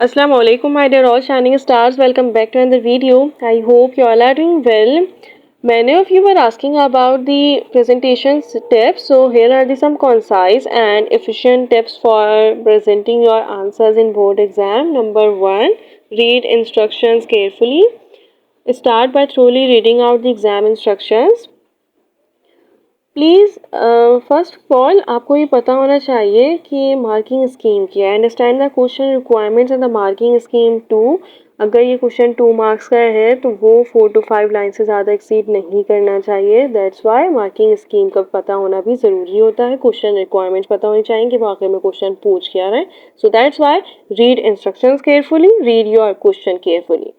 Assalamu alaikum, my dear all shining stars. Welcome back to another video. I hope you all are doing well. Many of you were asking about the presentation tips. So here are some concise and efficient tips for presenting your answers in board exam. Number one, read instructions carefully. Start by thoroughly reading out the exam instructions. Please first of all आपको ये पता होना चाहिए कि marking scheme क्या है. Understand the question requirements and the marking scheme too. अगर ये क्वेश्चन 2 मार्क्स का है तो वो 4 to 5 लाइन से ज़्यादा एक्सीड नहीं करना चाहिए. दैट्स वाई मार्किंग स्कीम का पता होना भी ज़रूरी होता है. क्वेश्चन रिक्वायरमेंट्स पता होनी चाहिए कि वाकई में क्वेश्चन पूछ क्या रहे हैं. So that's why read instructions carefully, read your question carefully.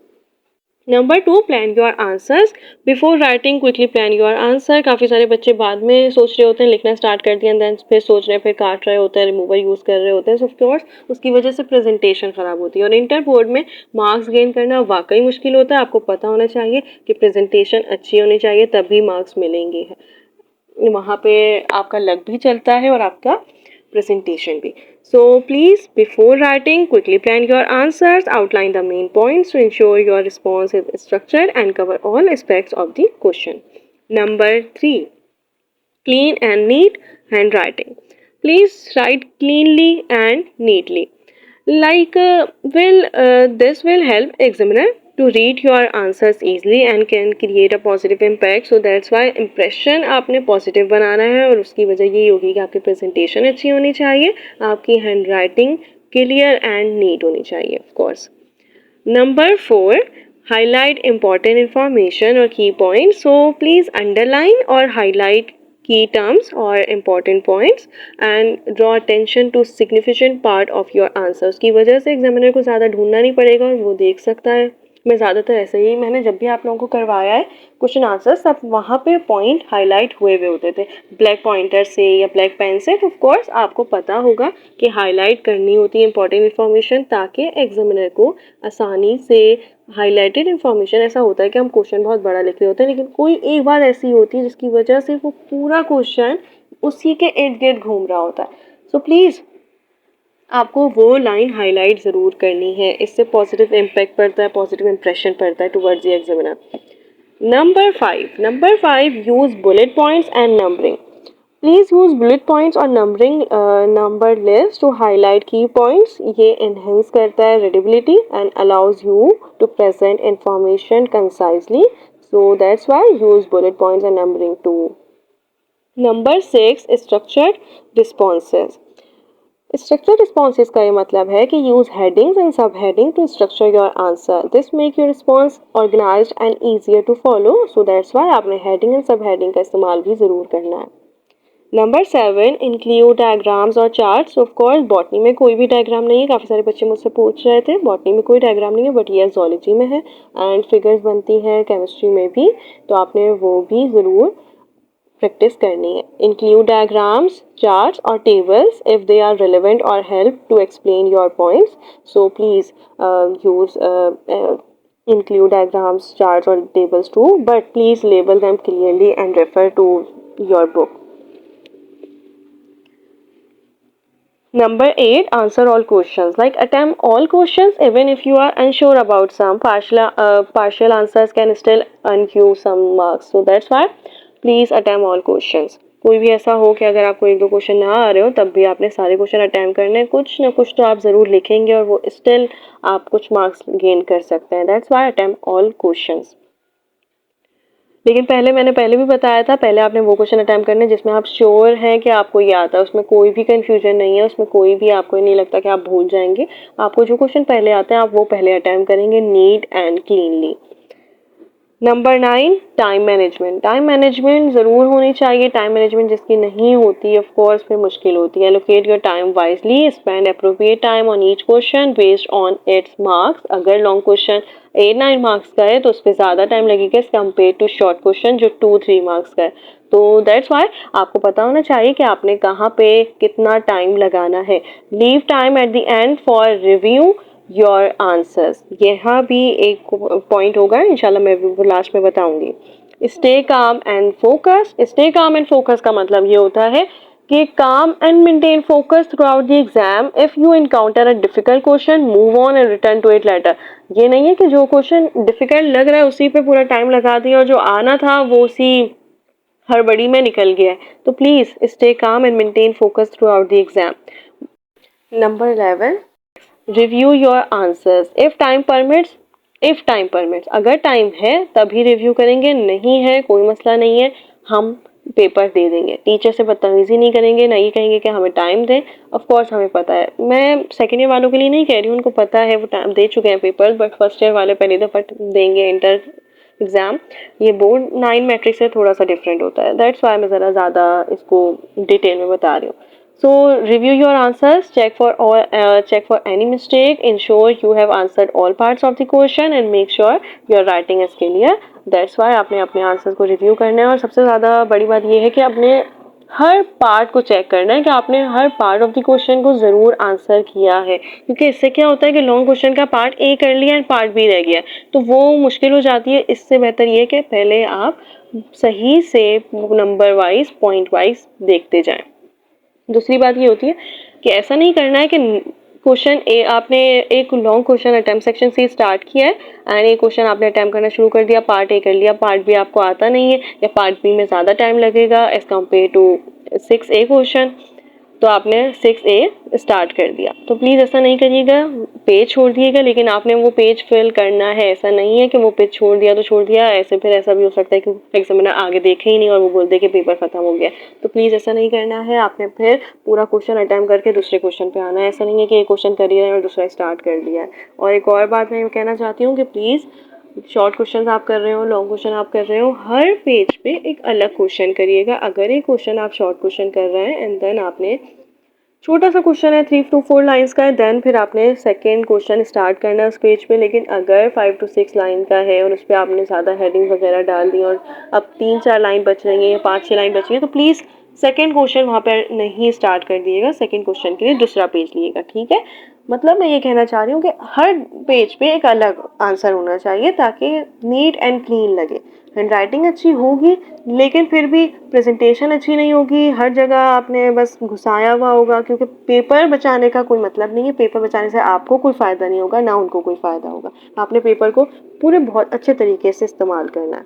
Number 2, plan your answers. Before writing quickly plan your answer. काफ़ी सारे बच्चे बाद में सोच रहे होते हैं, लिखना स्टार्ट कर दिया, देन फिर सोच रहे हैं, फिर काट रहे होते हैं, रिमूवर यूज़ कर रहे होते हैं. सो ऑफ कोर्स उसकी वजह से प्रेजेंटेशन ख़राब होती है. और इंटर बोर्ड में मार्क्स गेन करना वाकई मुश्किल होता है. आपको पता होना चाहिए कि प्रेजेंटेशन अच्छी होनी चाहिए, तभी मार्क्स मिलेंगे. वहाँ पे आपका लक भी चलता है और आपका presentation भी. So please, before writing, quickly plan your answers, outline the main points to ensure your response is structured and cover all aspects of the question. Number 3, clean and neat handwriting. Please write cleanly and neatly. This will help examiner to read your answers easily and can create a positive impact. So that's why impression आपने positive बनाना है और उसकी वजह यही होगी कि आपकी presentation अच्छी होनी चाहिए, आपकी handwriting clear and neat होनी चाहिए of course. Number 4, highlight important information or key points. So please underline or highlight key terms or important points and draw attention to significant part of your answer. उसकी वजह से examiner को ज़्यादा ढूंढना नहीं पड़ेगा और वो देख सकता है. मैं ज़्यादातर ऐसे ही, मैंने जब भी आप लोगों को करवाया है क्वेश्चन आंसर, सब वहाँ पे पॉइंट हाईलाइट हुए हुए होते थे ब्लैक पॉइंटर से या ब्लैक पेन से. तो ऑफ कोर्स आपको पता होगा कि हाईलाइट करनी होती है इंपॉर्टेंट इन्फॉर्मेशन, ताकि एग्जामिनर को आसानी से हाईलाइटेड इन्फॉर्मेशन. ऐसा होता है कि हम क्वेश्चन बहुत बड़ा लिख रहे होते हैं, लेकिन कोई एक बात ऐसी होती है जिसकी वजह से वो पूरा क्वेश्चन उसी के इर्द गिर्द घूम रहा होता है. सो प्लीज़ आपको वो लाइन हाईलाइट ज़रूर करनी है. इससे पॉजिटिव इम्पैक्ट पड़ता है, पॉजिटिव इंप्रेशन पड़ता है towards the examiner. Number 5, use bullet points and numbering. Please use bullet points or numbering numbered list to highlight key points. ये enhance करता है readability and allows you to present information concisely. So that's why use bullet points and numbering too. Number 6, structured responses. Structured responses का ये मतलब है कि use headings and subheading to structure your answer. This make your response organized and easier to follow. So that's why आपने heading and subheading का इस्तेमाल भी ज़रूर करना है. Number 7, include diagrams और charts. Of course बॉटनी में कोई भी डायग्राम नहीं है. काफ़ी सारे बच्चे मुझसे पूछ रहे थे, बॉटनी में कोई डायग्राम नहीं है, बट ये zoology में है एंड फिगर्स बनती हैं केमिस्ट्री में भी, तो आपने वो भी ज़रूर प्रैक्टिस करनी है. इंक्लूड डायग्राम्स, चार्ट्स और tables if they are relevant और help to explain your points. So please use include diagrams, charts or tables too, but please label them clearly and refer to your book. Number 8, answer all questions. Like attempt all questions even if you are unsure about some. Partial answers can still earn you some marks. So that's why please attempt all questions. कोई भी ऐसा हो कि अगर आपको 1-2 question ना आ रहे हो, तब भी आपने सारे क्वेश्चन अटैम्प्ट करने. कुछ ना कुछ तो आप ज़रूर लिखेंगे और वो स्टिल आप कुछ मार्क्स गेन कर सकते हैं. That's why attempt all questions. लेकिन मैंने पहले भी बताया था, पहले आपने वो क्वेश्चन अटैम्प्ट करने जिसमें आप श्योर हैं कि आपको ये आता है, उसमें कोई भी कन्फ्यूजन नहीं है, उसमें कोई भी आपको नहीं लगता कि आप भूल जाएंगे. आपको जो क्वेश्चन पहले आते हैं आप वो पहले अटैम्प्ट करेंगे neat and cleanly. Number 9, time management. Time management ज़रूर होनी चाहिए. टाइम मैनेजमेंट जिसकी नहीं होती ऑफ कोर्स फिर मुश्किल होती है. Allocate your time wisely, spend appropriate time on each question based on it's marks. अगर लॉन्ग क्वेश्चन 8-9 मार्क्स का है तो उस पर ज़्यादा टाइम लगेगा कंपेयर टू शॉर्ट क्वेश्चन जो 2-3 मार्क्स का है. तो दैट्स वाई आपको पता होना चाहिए कि आपने कहाँ पे कितना टाइम लगाना है. Leave time at the end for review your answers. यहाँ भी एक पॉइंट होगा, इंशाल्लाह मैं वो लास्ट में बताऊंगी. Stay calm and focus. Stay calm and focus का मतलब ये होता है कि calm and maintain focus throughout the exam. If you encounter a difficult question, move on and return to it later. ये नहीं है कि जो क्वेश्चन डिफिकल्ट लग रहा है उसी पे पूरा टाइम लगा दिया और जो आना था वो उसी हड़बड़ी में निकल गया है. तो please stay calm and maintain focus through out the exam. Number 11, review your answers if time permits. अगर टाइम है तभी रिव्यू करेंगे, नहीं है कोई मसला नहीं है, हम पेपर दे देंगे. टीचर से बदतमीजी नहीं करेंगे, नहीं कहेंगे कि हमें टाइम दें. ऑफ कोर्स हमें पता है, मैं सेकेंड ईयर वालों के लिए नहीं कह रही हूँ, उनको पता है वो टाइम दे चुके हैं पेपर, बट फर्स्ट ईयर वाले पहली दफ़ा देंगे इंटर एग्ज़ाम. ये बोर्ड 9 मैट्रिक से थोड़ा सा डिफरेंट होता है, दैट्स वाई मैं ज़रा ज़्यादा इसको डिटेल में बता रही हूँ. So review your answers, check for any mistake, ensure you have answered all parts of the question and make sure your writing is clear. That's why आपने अपने आंसर्स को रिव्यू करना है. और सबसे ज़्यादा बड़ी बात ये है कि अपने हर पार्ट को चेक करना है कि आपने हर पार्ट ऑफ द क्वेश्चन को ज़रूर आंसर किया है, क्योंकि इससे क्या होता है कि लॉन्ग क्वेश्चन का पार्ट ए कर लिया एंड पार्ट बी रह गया तो वो मुश्किल हो जाती है. इससे बेहतर ये कि पहले आप सही से नंबर वाइज पॉइंट वाइज देखते जाएं. दूसरी बात ये होती है कि ऐसा नहीं करना है कि क्वेश्चन ए आपने एक लॉन्ग क्वेश्चन अटेम्प्ट सेक्शन से स्टार्ट किया है एंड एक क्वेश्चन आपने अटेम्प्ट करना शुरू कर दिया, पार्ट ए कर लिया, पार्ट बी आपको आता नहीं है या पार्ट बी में ज़्यादा टाइम लगेगा as compare to 6A question, तो आपने 6A स्टार्ट कर दिया. तो प्लीज़ ऐसा नहीं करिएगा, पेज छोड़ दिएगा, लेकिन आपने वो पेज फिल करना है. ऐसा नहीं है कि वो पेज छोड़ दिया तो छोड़ दिया. ऐसे फिर ऐसा भी हो सकता है कि एग्जामिनर आगे देखे ही नहीं और वो बोल दे कि पेपर खत्म हो गया. तो प्लीज़ ऐसा नहीं करना है. आपने फिर पूरा क्वेश्चन अटेम्प्ट करके दूसरे क्वेश्चन पे आना है. ऐसा नहीं है कि एक क्वेश्चन कर ही रहे हैं और दूसरा स्टार्ट कर दिया है. और एक और बात मैं कहना चाहती हूँ कि प्लीज़ शॉर्ट क्वेश्चन आप कर रहे हो, लॉन्ग क्वेश्चन आप कर रहे हो, हर पेज पे एक अलग क्वेश्चन करिएगा. अगर एक क्वेश्चन आप शॉर्ट क्वेश्चन कर रहे हैं एंड देन आपने छोटा सा क्वेश्चन है 3 to 4 लाइंस का है, देन फिर आपने सेकेंड क्वेश्चन स्टार्ट करना है उस पेज पे. लेकिन अगर 5 to 6 लाइन का है और उस पर आपने ज़्यादा हेडिंग वगैरह डाल दी और अब 3-4 लाइन बच रही हैं या 5-6 लाइन बच रही है, तो प्लीज़ सेकेंड क्वेश्चन वहाँ पर नहीं स्टार्ट कर दिएगा. सेकेंड क्वेश्चन के लिए दूसरा पेज लीजिएगा, ठीक है. मतलब मैं ये कहना चाह रही हूँ कि हर पेज पे एक अलग आंसर होना चाहिए ताकि नीट एंड क्लीन लगे. हैंड राइटिंग अच्छी होगी लेकिन फिर भी प्रेजेंटेशन अच्छी नहीं होगी, हर जगह आपने बस घुसाया हुआ होगा, क्योंकि पेपर बचाने का कोई मतलब नहीं है. पेपर बचाने से आपको कोई फ़ायदा नहीं होगा, ना उनको कोई फ़ायदा होगा. आपने पेपर को पूरे बहुत अच्छे तरीके से इस्तेमाल करना है.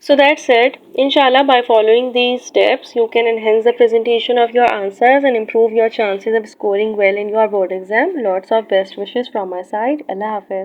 So that's it. Inshallah, by following these steps, you can enhance the presentation of your answers and improve your chances of scoring well in your board exam. Lots of best wishes from my side. Allah Hafiz.